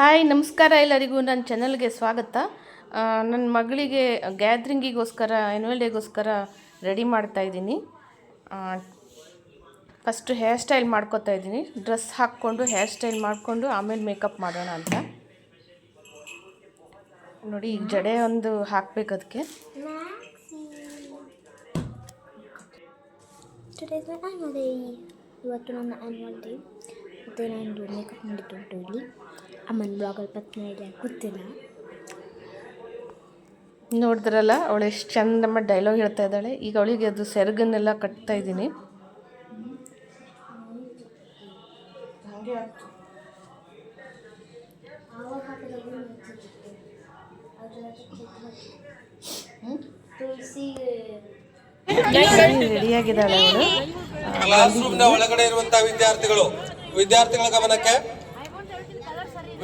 Hi ನಮಸ್ಕಾರ ಎಲ್ಲರಿಗೂ ನನ್ನ ಚಾನಲ್ಗೆ ಸ್ವಾಗತ. ನನ್ನ ಮಗಳಿಗೆ ಗ್ಯಾದ್ರಿಂಗಿಗೋಸ್ಕರ ಆ್ಯನ್ಯುವಲ್ ಡೇಗೋಸ್ಕರ ರೆಡಿ ಮಾಡ್ತಾಯಿದ್ದೀನಿ. ಫಸ್ಟು ಹೇರ್ ಸ್ಟೈಲ್ ಮಾಡ್ಕೋತಾ ಇದ್ದೀನಿ. ಡ್ರೆಸ್ ಹಾಕ್ಕೊಂಡು ಹೇರ್ ಸ್ಟೈಲ್ ಮಾಡಿಕೊಂಡು ಆಮೇಲೆ ಮೇಕಪ್ ಮಾಡೋಣ ಅಂತ. ನೋಡಿ ಈಗ ಜಡೆ ಒಂದು ಹಾಕಬೇಕು ಅದಕ್ಕೆ. ಇವತ್ತು ನನ್ನ ಆ್ಯನ್ಯುವಲ್ ಡೇ ಮತ್ತು ನಾನು ಮೇಕಪ್ ಮಾಡಿದ್ದು ಇಲ್ಲಿ ಅಮ್ಮನ ಬ್ಲಾಗಲ್ಲಿ ಪತ್ನಿ ಗೊತ್ತಿಲ್ಲ. ನೋಡಿದ್ರಲ್ಲ ಅವಳು ಎಷ್ಟು ಚಂದ ನಮ್ಮ ಡೈಲಾಗ್ ಹೇಳ್ತಾ ಇದ್ದಾಳೆ. ಈಗ ಅವಳಿಗೆ ಅದು ಸೆರಗನ್ನೆಲ್ಲ ಕಟ್ತಾ ಇದ್ದೀನಿ. ರೆಡಿಯಾಗಿದ್ದಾಳೆ ಅವಳು. ಕ್ಲಾಸ್ ರೂಮ್ನ ಒಳಗಡೆ ಇರುವಂತಹ ವಿದ್ಯಾರ್ಥಿಗಳ ಗಮನಕ್ಕೆ,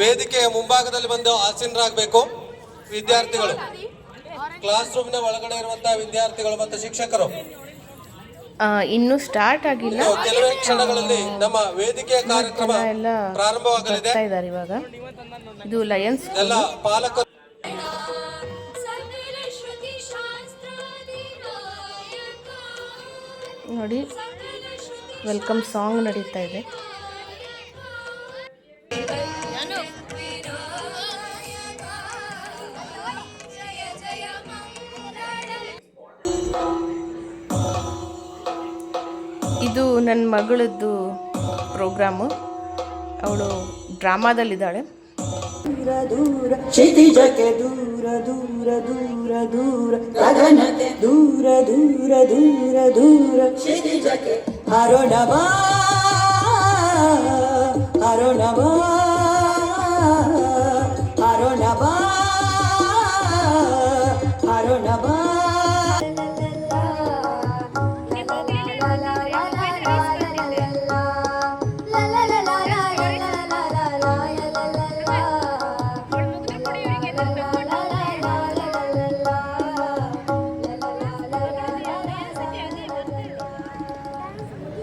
ವೇದಿಕೆಯ ಮುಂಭಾಗದಲ್ಲಿ ಬಂದು ಆಸೀನರಾಗಬೇಕು. ವಿದ್ಯಾರ್ಥಿಗಳು, ಕ್ಲಾಸ್ ರೂಮ್ನ ಒಳಗಡೆ ಇರುವಂತಹ ವಿದ್ಯಾರ್ಥಿಗಳು ಮತ್ತು ಶಿಕ್ಷಕರು ಇನ್ನೂ ಸ್ಟಾರ್ಟ್ ಆಗಿಲ್ಲ. ಕೆಲವೇ ಕ್ಷಣಗಳಲ್ಲಿ ನಮ್ಮ ವೇದಿಕೆಯ ಕಾರ್ಯಕ್ರಮ ಪ್ರಾರಂಭವಾಗಲಿದೆ. ಇವಾಗ ಇದು ಲಯನ್ಸ್ ಎಲ್ಲ ಪಾಲಕರು ನೋಡಿ ವೆಲ್ಕಮ್ ಸಾಂಗ್ ನಡೀತಾ ಇದೆ. ಇದು ನನ್ನ ಮಗಳದ್ದು ಪ್ರೋಗ್ರಾಮು. ಅವಳು ಡ್ರಾಮಾದಲ್ಲಿದ್ದಾಳೆ. ದೂರ ಕ್ಷಿತಿಜಕ್ಕೆ ದೂರ ದೂರ ದೂರ ದೂರ ಗಗನಕ್ಕೆ ದೂರ ದೂರ ದೂರ ದೂರ ಕ್ಷಿತಿಜಕ್ಕೆ ಹರೋಣವಾ ಹರೋಣವಾ ಹರೋಣವಾ ಹರೋಣವಾ.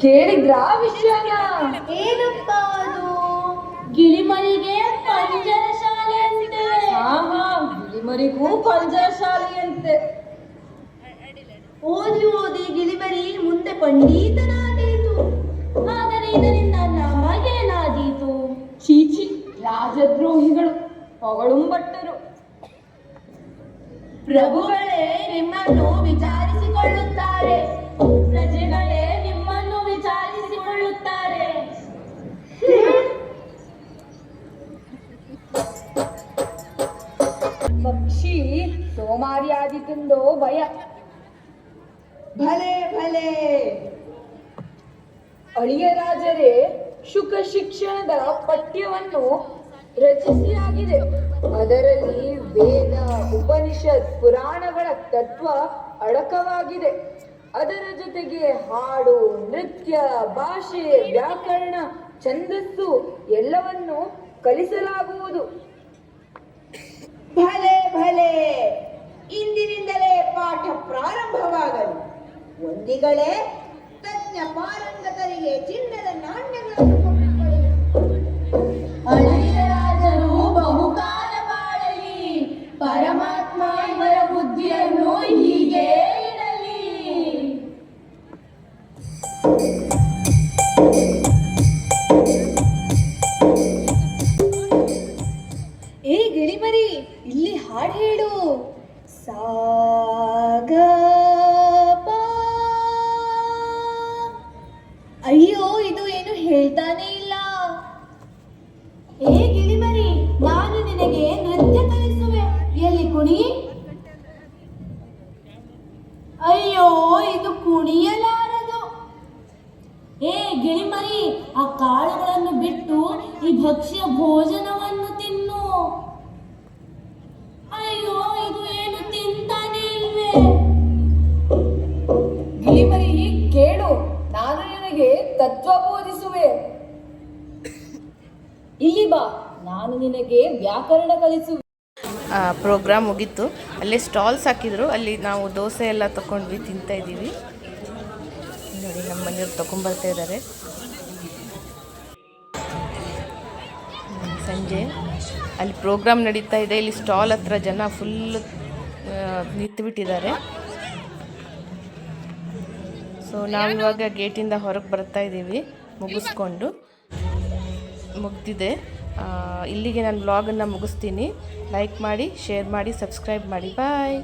ಕೇಳಿದ್ರಾ ವಿಷಯನ? ಏನಪ್ಪ ಅದು? ಗಿಳಿಮರಿಗೆ ಪಂಜರ ಶಾಲೆ ಅಂತೆ. ಗಿಳಿಮರಿಗೂ ಪಂಜರ ಶಾಲೆಯಂತೆ. ಓದಿ ಓದಿ ಗಿಳಿಮರಿ ಮುಂದೆ ಪಂಡಿತನಾದೀತು. ಆದರೆ ಇದರಿಂದ ನಮಗೇನಾದೀತು? ಚೀಚಿ, ರಾಜದ್ರೋಹಿಗಳು, ಹೊಗಳುಂಬಟ್ಟರು. ಪ್ರಭುಗಳೇ ನಿಮ್ಮನ್ನು ವಿಚಾರಿಸಿಕೊಳ್ಳುತ್ತಾರೆ, ಪ್ರಜೆಗಳೇ ನಿಮ್ಮನ್ನು ವಿಚಾರಿಸಿಕೊಳ್ಳುತ್ತಾರೆ. ಪಕ್ಷಿ ಸೋಮಾರಿ ಆದಿತೆಂದೋ ಭಯ. ಭಲೆ ಭಲೆ ಅಳಿಯ ರಾಜರೇ, ಶುಕ ಶಿಕ್ಷಣದ ಪಠ್ಯವನ್ನು ರಚಿಸಿಯಾಗಿದೆ. ಅದರಲ್ಲಿ ವೇದ, ಉಪನಿಷತ್, ಪುರಾಣಗಳ ತತ್ವ ಅಡಕವಾಗಿದೆ. ಅದರ ಜೊತೆಗೆ ಹಾಡು, ನೃತ್ಯ, ಭಾಷೆ, ವ್ಯಾಕರಣ, ಛಂದಸ್ಸು ಎಲ್ಲವನ್ನು ಕಲಿಸಲಾಗುವುದು. ಭಲೆ ಭಲೆ, ಇಂದಿನಿಂದಲೇ ಪಾಠ ಪ್ರಾರಂಭವಾಗಲಿ. ಒಂದಿಗಳೇ ತಜ್ಞ ಪಾರಂಗತರಿಗೆ ಚಿನ್ನದ ನಾಣ್ಯಗಳನ್ನು ಅಳಿಯ ರಾಜರು ಬಹುಕಾಲ ಬಾಳಲಿ, ಪರಮಾತ್ಮ ಇವರ ಬುದ್ಧಿಯನ್ನು ಹೀಗೆ ಇಡಲಿ. ಏ ಗಿಳಿಮರಿ, ಇಲ್ಲಿ ಹಾಡು ಹೇಳು. ಸಾಗ ಅಯ್ಯೋ, ಇದು ಏನು ಹೇಳ್ತಾನೆ ಇಲ್ಲ. ಏ ಗಿಳಿಮರಿ, ನಾನು ನಿನಗೆ ನೃತ್ಯ ಕಲಿಸುವೆ, ಎಲ್ಲಿ ಕುಣಿ. ಅಯ್ಯೋ, ಇದು ಕುಣಿಯಲಾರದು. ಏ ಗಿಳಿಮರಿ, ಆ ಕಾಳುಗಳನ್ನು ಬಿಟ್ಟು ಈ ಭಕ್ಷ್ಯ ಭೋಜನವನ್ನು ತಿನ್ನು. ಅಯ್ಯೋ, ಇದು ಏನು ತಿಂತಾನೆ ಇಲ್ವೇ. ಗಿಳಿಮರಿ, ಕೇಳು, ನಾನು ನಿನಗೆ ತತ್ವ ಬೋಧಿಸುವೆ. ಇಲ್ಲಿ ಬಾ, ನಾನು ನಿನಗೆ ವ್ಯಾಕರಣ ಕಲಿಸುವೆ. ಪ್ರೋಗ್ರಾಮ್ ಮುಗೀತು. ಅಲ್ಲೇ ಸ್ಟಾಲ್ಸ್ ಹಾಕಿದ್ರು. ಅಲ್ಲಿ ನಾವು ದೋಸೆ ಎಲ್ಲ ತೊಗೊಂಡ್ವಿ, ತಿಂತಾ ಇದ್ದೀವಿ. ನೋಡಿ ನಮ್ಮ ಮನೆಯವ್ರು ತೊಗೊಂಬರ್ತಾ ಇದ್ದಾರೆ. ಸಂಜೆ ಅಲ್ಲಿ ಪ್ರೋಗ್ರಾಮ್ ನಡೀತಾ ಇದೆ. ಇಲ್ಲಿ ಸ್ಟಾಲ್ ಹತ್ರ ಜನ ಫುಲ್ ನಿಂತುಬಿಟ್ಟಿದ್ದಾರೆ. ಸೊ ನಾವಿವಾಗ ಗೇಟಿಂದ ಹೊರಗೆ ಬರ್ತಾ ಇದ್ದೀವಿ ಮುಗಿದಿದೆ. ಇಲ್ಲಿಗೆ ನಾನು ವ್ಲಾಗನ್ನು ಮುಗಿಸ್ತೀನಿ. ಲೈಕ್ ಮಾಡಿ, ಶೇರ್ ಮಾಡಿ, ಸಬ್ಸ್ಕ್ರೈಬ್ ಮಾಡಿ. ಬಾಯ್.